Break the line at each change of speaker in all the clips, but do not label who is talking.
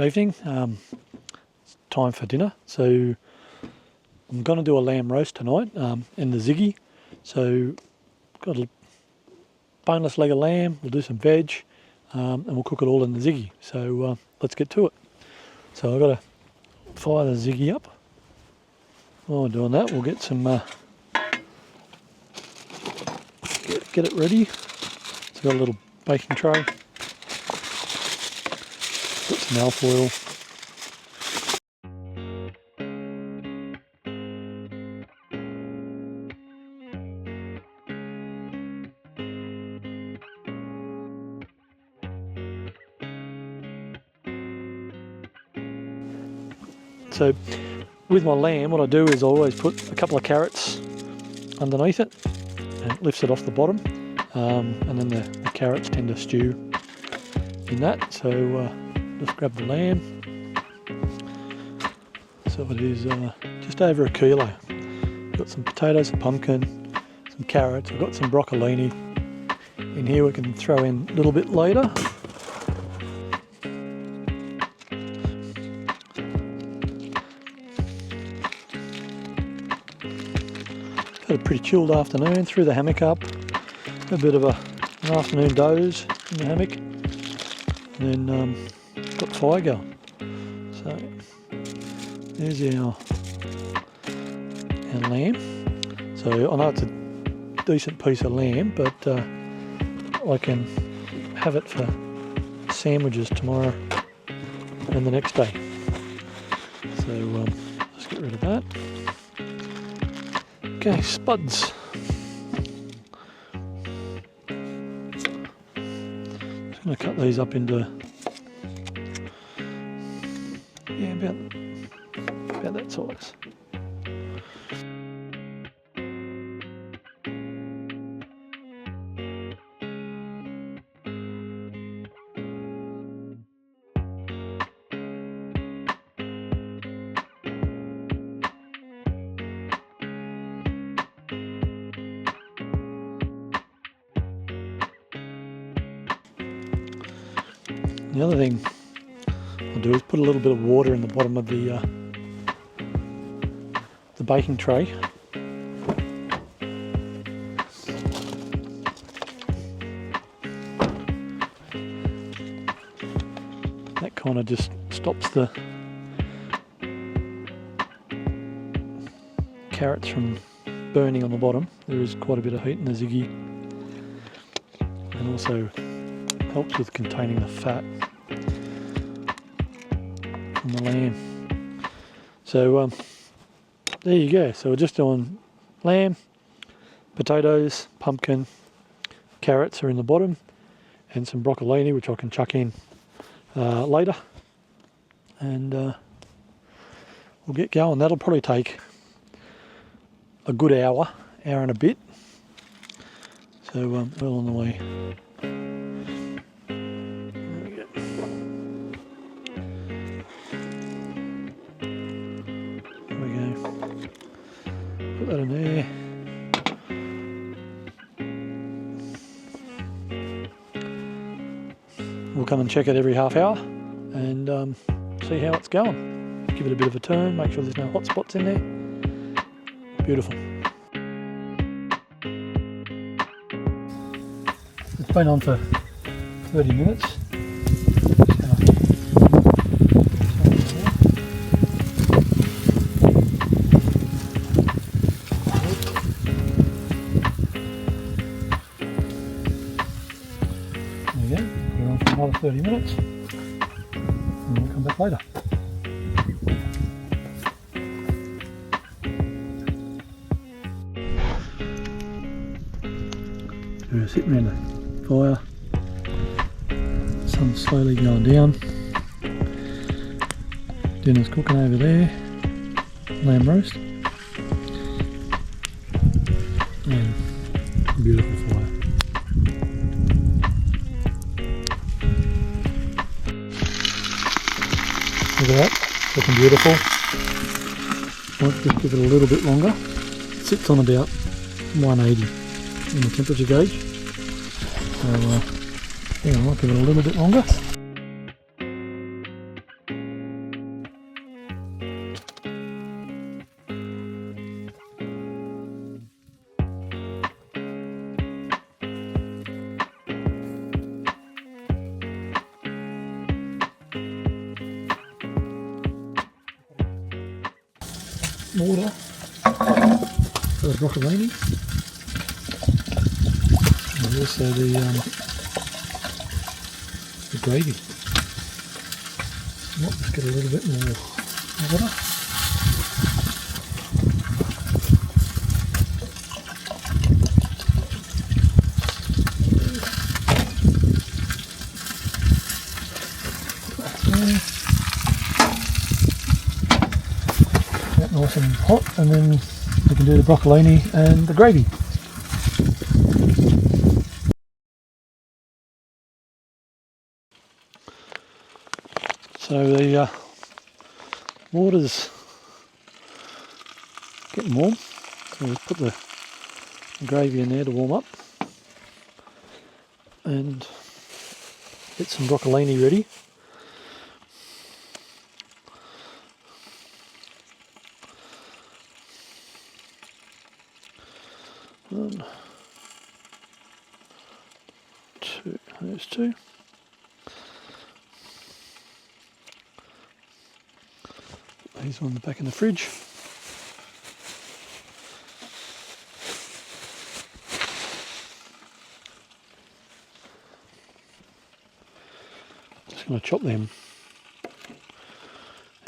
Good evening. It's time for dinner. So I'm going to do a lamb roast tonight in the Ziggy. So got a boneless leg of lamb, we'll do some veg, and we'll cook it all in the Ziggy. So let's get to it. So I've got to fire the Ziggy up. While we're doing that, we'll get some get it ready. It's got a little baking tray. Put some alfoil. So with my lamb, what I do is I always put a couple of carrots underneath it, and it lifts it off the bottom, and then the carrots tend to stew in that. So just grab the lamb. So it is just over 1 kilo. Got some potatoes, some pumpkin, some carrots. I've got some broccolini in here we can throw in a little bit later. Had a pretty chilled afternoon, threw the hammock up, a bit of an afternoon doze in the hammock, and then got fire going. So there's our lamb. So I know it's a decent piece of lamb, but I can have it for sandwiches tomorrow and the next day. So let's get rid of that. Okay, spuds. Just going to cut these up into, yeah, about that size. The other thing I'll do is put a little bit of water in the bottom of the baking tray. That kind of just stops the carrots from burning on the bottom. There is quite a bit of heat in the Ziggy, and also helps with containing the fat from the lamb. So there you go. So we're just doing lamb, potatoes, pumpkin, carrots are in the bottom, and some broccolini, which I can chuck in later, and we'll get going. That'll probably take a good hour and a bit. So well on the way. Put that in there. We'll come and check it every half hour and see how it's going. Give it a bit of a turn, make sure there's no hot spots in there. Beautiful. It's been on for 30 minutes. Another 30 minutes and we'll come back later. We're sitting around the fire, sun's slowly going down, dinner's cooking over there, lamb roast, and a beautiful fire. Look at that, looking beautiful. Might just give it a little bit longer. It sits on about 180 in the temperature gauge. So yeah, I might give it a little bit longer. Water for the broccolini, and also the gravy. Let's get a little bit more water. That nice and hot, and then we can do the broccolini and the gravy. So the water's getting warm, so we'll put the gravy in there to warm up and get some broccolini ready. One, two, there's two. Put these on the back in the fridge. Just going to chop them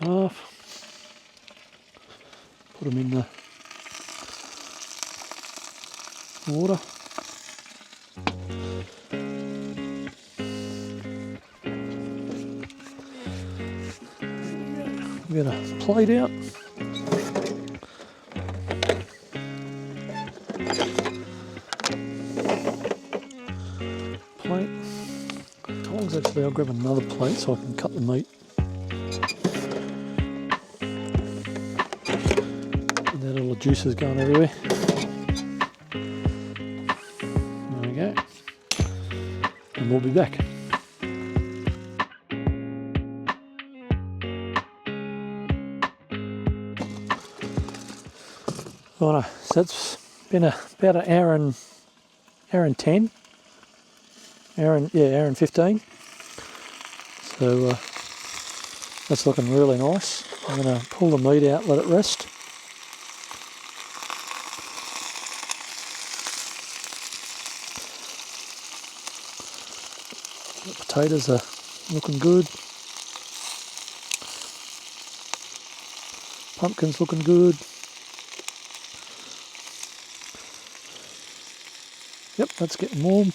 in half. Put them in the water. Get a plate out. Plate. Tongs, actually, I'll grab another plate so I can cut the meat. And that all the juices going everywhere. There we go. And we'll be back. Right, so it's been about an hour and 10, hour and 15. So that's looking really nice. I'm going to pull the meat out, let it rest. The potatoes are looking good. Pumpkin's looking good. Yep, that's getting warm.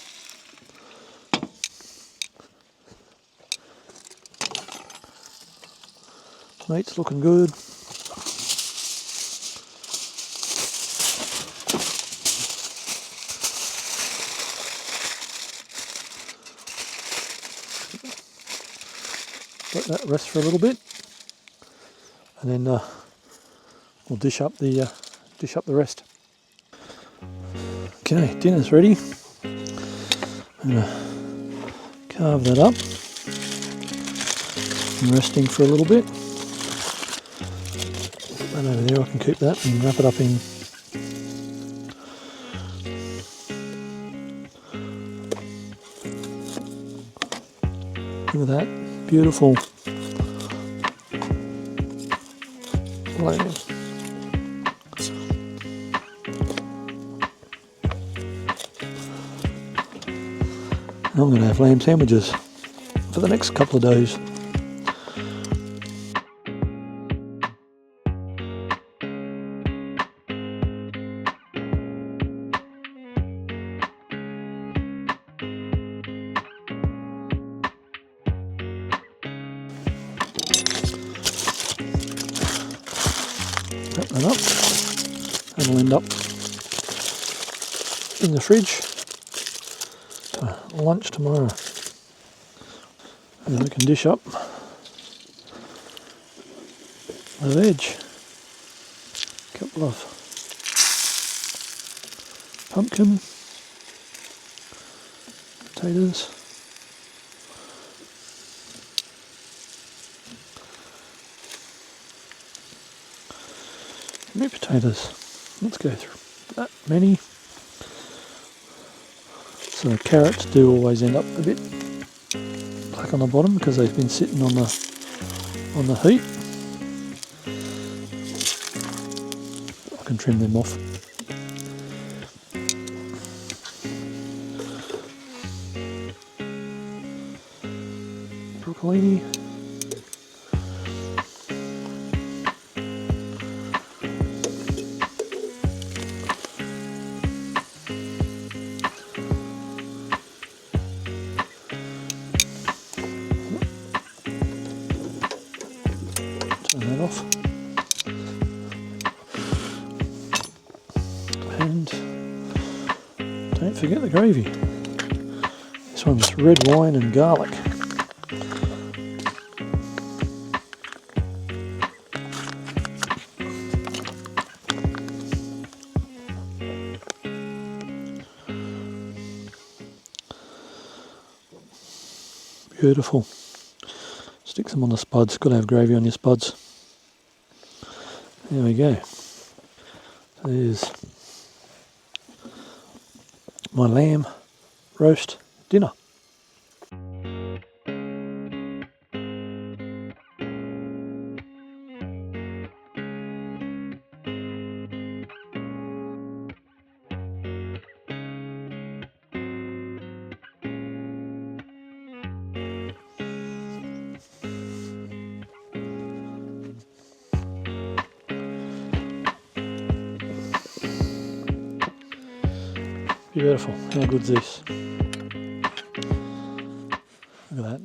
Meat's looking good. Let that rest for a little bit, and then we'll dish up the rest. Okay, dinner's ready. I'm going to carve that up and resting for a little bit. And over there I can keep that and wrap it up in look at that, beautiful lamb. I'm going to have lamb sandwiches for the next couple of days. Wrap that up. That'll end up in the fridge for lunch tomorrow. And then we can dish up the veg. A couple of pumpkin, potatoes, Meat potatoes. Let's go through that many. So the carrots do always end up a bit black on the bottom because they've been sitting on the heat. I can trim them off. Broccolini. Turn that off. And don't forget the gravy. This one's red wine and garlic. Beautiful. Stick some on the spuds. Got to have gravy on your spuds. There we go. So there's my lamb roast dinner. Beautiful. How good's this? Look at that.